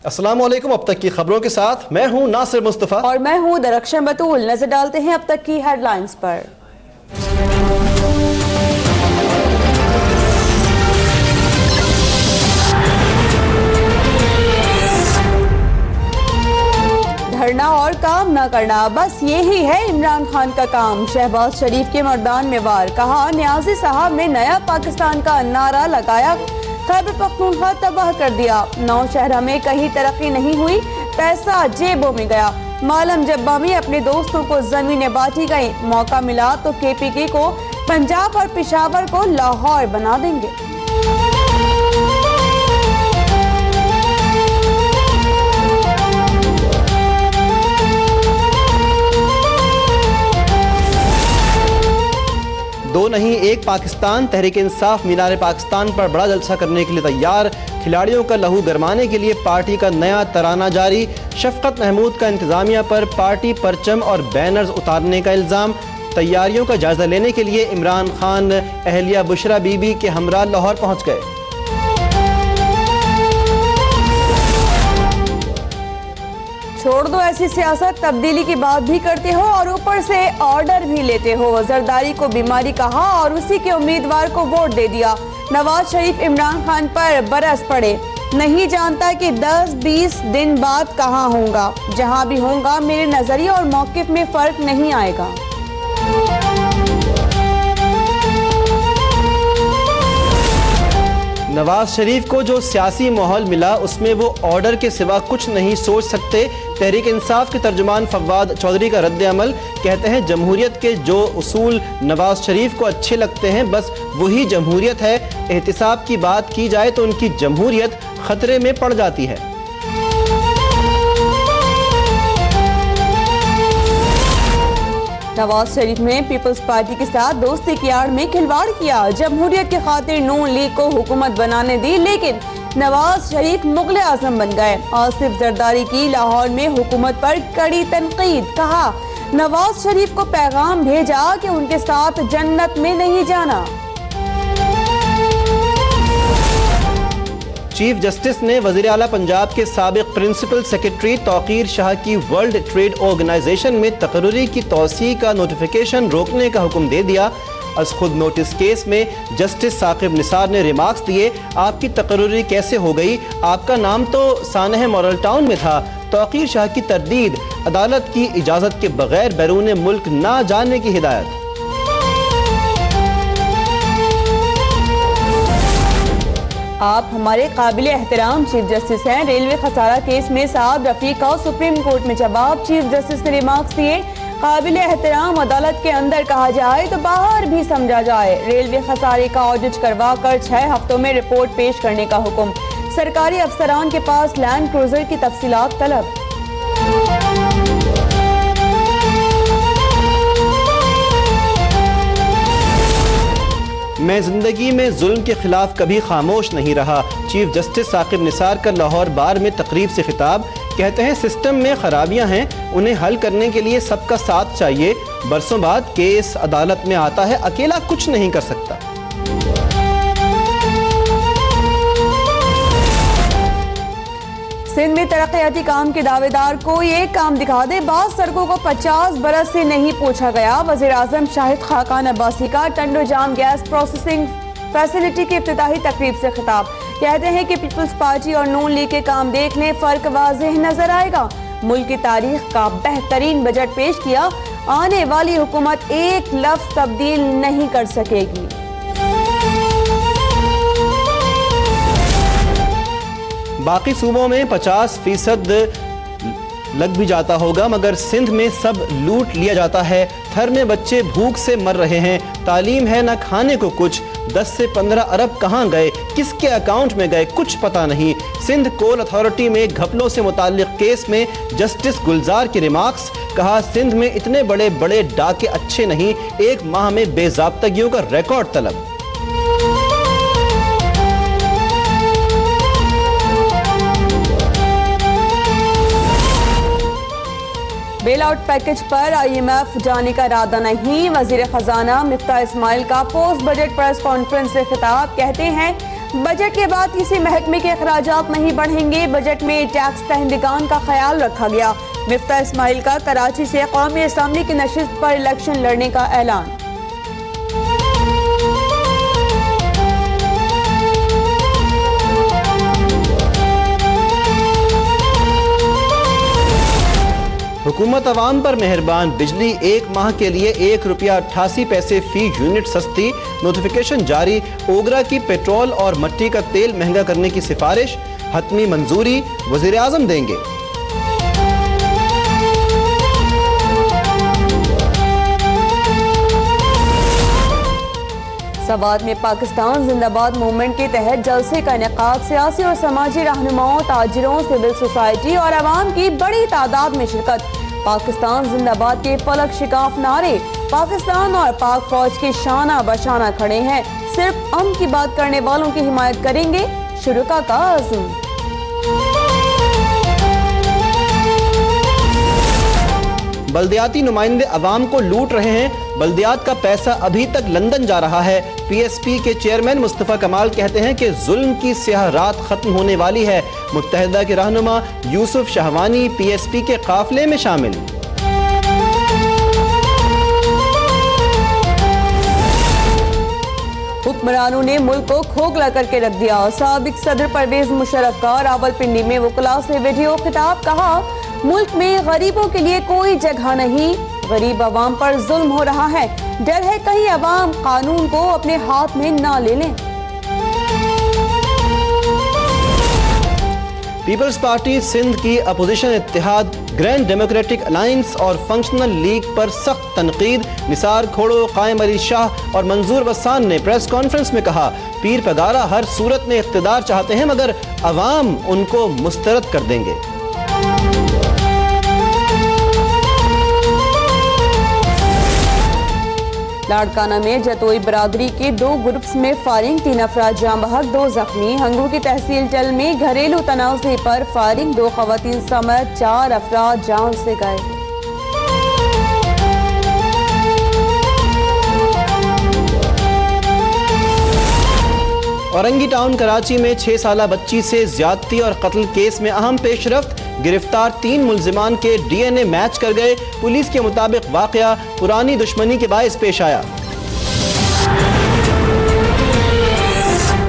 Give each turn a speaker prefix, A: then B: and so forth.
A: अस्सलामुअलैकुम। अब तक की खबरों के साथ मैं हूं नासिर मुस्तफ़ा
B: और मैं हूं दरख्शन बतूल। नजर डालते हैं अब तक की हेडलाइंस पर। धरना और काम न करना, बस यही है इमरान खान का काम। शहबाज शरीफ के मर्दान में वार, कहा न्याजी साहब ने नया पाकिस्तान का नारा लगाया, खैबर पख्तूनख्वा तबाह कर दिया। नौशहरा में कहीं तरक्की नहीं हुई, पैसा जेबों में गया। मालम जब्बा में अपने दोस्तों को जमीनें बांटी गई, मौका मिला तो KPK को पंजाब और पेशावर को लाहौर बना देंगे।
A: दो नहीं एक पाकिस्तान। तहरीक इंसाफ मीनार पाकिस्तान पर बड़ा जलसा करने के लिए तैयार। खिलाड़ियों का लहू गरमाने के लिए पार्टी का नया तराना जारी। शफकत महमूद का इंतजामिया पर पार्टी परचम और बैनर्स उतारने का इल्ज़ाम। तैयारियों का जायजा लेने के लिए इमरान खान अहलिया बुशरा बीबी के हमरा लाहौर पहुंच गए।
B: छोड़ दो ऐसी सियासत, तब्दीली की बात भी करते हो और ऊपर से ऑर्डर भी लेते हो। जरदारी को बीमारी कहा और उसी के उम्मीदवार को वोट दे दिया। नवाज शरीफ इमरान खान पर बरस पड़े, नहीं जानता कि 10-20 दिन बाद कहाँ होगा। जहाँ भी होगा मेरे नजरिए और मौकिफ में फर्क नहीं आएगा।
A: नवाज शरीफ को जो सियासी माहौल मिला उसमें वो ऑर्डर के सिवा कुछ नहीं सोच सकते। तहरीक इंसाफ के तर्जुमान फवाद चौधरी का रद्द अमल, कहते हैं जमहूरियत के जो उसूल नवाज शरीफ को अच्छे लगते हैं बस वही जमहूरियत है। एहतिसाब की बात की जाए तो उनकी जमहूरियत खतरे में पड़ जाती है।
B: नवाज शरीफ ने पीपल्स पार्टी के साथ दोस्ती की आड़ में खिलवाड़ किया। जमहूरियत की खातिर नून लीग को हुकूमत बनाने दी, लेकिन नवाज शरीफ मुगल आजम बन गए। आसिफ जरदारी की लाहौर में हुकूमत पर कड़ी तनकीद, कहा नवाज शरीफ को पैगाम भेजा कि उनके साथ जन्नत में नहीं जाना।
A: चीफ जस्टिस ने वज़ीर आला पंजाब के साबिक प्रिंसिपल सेक्रेटरी तौकीर शाह की वर्ल्ड ट्रेड ऑर्गेनाइजेशन में तकर्री की तौसी का नोटिफिकेशन रोकने का हुक्म दे दिया। अज खुद नोटिस केस में जस्टिस साकिब निसार ने रिमार्क्स दिए, आपकी तकर्री कैसे हो गई, आपका नाम तो सानह मॉडल टाउन में था। तौकीर शाह की तरदीद, अदालत की इजाज़त के बगैर बैरून मुल्क ना जाने की हिदायत।
B: आप हमारे काबिल एहतराम चीफ जस्टिस हैं। रेलवे खसारा केस में साद रफीक का सुप्रीम कोर्ट में जवाब, चीफ जस्टिस ने रिमार्क्स दिए, काबिल एहतराम अदालत के अंदर कहा जाए तो बाहर भी समझा जाए। रेलवे खसारे का ऑडिट करवा कर 6 हफ्तों में रिपोर्ट पेश करने का हुक्म। सरकारी अफसरान के पास लैंड क्रूजर की तफसीलात तलब।
A: मैं जिंदगी में जुल्म के खिलाफ कभी खामोश नहीं रहा। चीफ जस्टिस साकिब निसार का लाहौर बार में तकरीब से खिताब, कहते हैं सिस्टम में खराबियां हैं, उन्हें हल करने के लिए सबका साथ चाहिए। बरसों बाद केस अदालत में आता है, अकेला कुछ नहीं कर सकता।
B: सिंध में तरक्याती काम के दावेदार को ये काम दिखा दे। बाज़ सड़कों को 50 बरस से नहीं पूछा गया। वज़ीर आज़म शाहिद खाकान अब्बासी का टंडो जाम गैस प्रोसेसिंग फैसिलिटी की इफ्तिताही तकरीब से खिताब, कहते हैं कि पीपल्स पार्टी और नून लीग के काम देख लें, फर्क वाज़ेह नजर आएगा। मुल्क की तारीख का बेहतरीन बजट पेश किया, आने वाली हुकूमत एक लफ्ज़ तब्दील नहीं कर सकेगी।
A: बाकी सूबों में 50% लग भी जाता होगा, मगर सिंध में सब लूट लिया जाता है। थर में बच्चे भूख से मर रहे हैं, तालीम है ना खाने को कुछ। 10 से 15 अरब कहाँ गए, किसके अकाउंट में गए, कुछ पता नहीं। सिंध कोल अथॉरिटी में घपलों से मुताल्लिक केस में जस्टिस गुलजार की रिमार्क्स, कहा सिंध में इतने बड़े बड़े डाके अच्छे नहीं, 1 माह में बेज़ाब्तगियों का रिकॉर्ड तलब।
B: बेल आउट पैकेज पर IMF जाने का इरादा नहीं। वजीर खजाना मिफ्ताह इस्माइल का पोस्ट बजट प्रेस कॉन्फ्रेंस से खिताब, कहते हैं बजट के बाद किसी महकमे के अखराजात नहीं बढ़ेंगे। बजट में टैक्स दहिंदगान का ख्याल रखा गया। मिफ्ता इस्माइल का कराची से कौमी असम्बली की नशिस्त पर इलेक्शन लड़ने का ऐलान।
A: हुकूमत अवाम पर मेहरबान, बिजली 1 माह के लिए ₹1.88 फी यूनिट सस्ती। नोटिफिकेशन जारी। ओगरा की पेट्रोल और मट्टी का तेल महंगा करने की सिफारिश। हतमी मंजूरी वज़ीर आज़म देंगे।
B: सवात में पाकिस्तान जिंदाबाद मूवमेंट के तहत जलसे का इनेकाद। सियासी और समाजी रहनुमाओं, ताजिरों, सिविल सोसाइटी और अवाम की बड़ी तादाद में शिरकत। पाकिस्तान जिंदाबाद के फलक शिकाफ नारे। पाकिस्तान और पाक फौज के शाना बशाना खड़े हैं। सिर्फ अमन की बात करने वालों की हिमायत करेंगे, शुरुका का अज़्म।
A: बल्दियाती नुमाइंदे अवाम को लूट रहे हैं। बल्दियात का पैसा अभी तक लंदन जा रहा है। PSP के चेयरमैन मुस्तफ़ा कमाल कहते हैं कि जुल्म की स्याह रात खत्म होने वाली है। मुत्तहिदा के रहनुमा यूसुफ शहवानी PSP के काफिले में शामिल।
B: हुक्मरानों ने मुल्क को खोखला करके रख दिया। साबिक सदर परवेज मुशर्रफ का रावलपिंडी में वकला से वीडियो खिताब। कहा, मुल्क में गरीबों के लिए कोई जगह नहीं। गरीब अवाम पर जुल्म हो रहा है। डर है कहीं अवाम कानून को अपने हाथ में ना ले लें।
A: पीपल्स पार्टी सिंध की अपोजिशन इत्तेहाद, ग्रैंड डेमोक्रेटिक अलायंस और फंक्शनल लीग पर सख्त तनकीद। निसार खोड़ो, कायम अली शाह और मंजूर वसान ने प्रेस कॉन्फ्रेंस में कहा, पीर पगारा हर सूरत में इख्तिदार चाहते हैं मगर अवाम उनको मुस्तरद कर देंगे।
B: लाड़काना में जतोई बरादरी के 2 ग्रुप्स में फायरिंग। 3 अफराद जाँ बहक, 2 जख्मी। हंगू की तहसील जल में घरेलू तनाज़े पर फायरिंग। 2 खवातीन समेत 4 अफराद जान से गए।
A: औरंगी टाउन कराची में 6 साला बच्ची से ज्यादती और कत्ल केस में अहम पेशरफ्त। गिरफ्तार 3 मुल्जिमान के DNA मैच कर गए। पुलिस के मुताबिक वाकया पुरानी दुश्मनी के बायस पेश आया।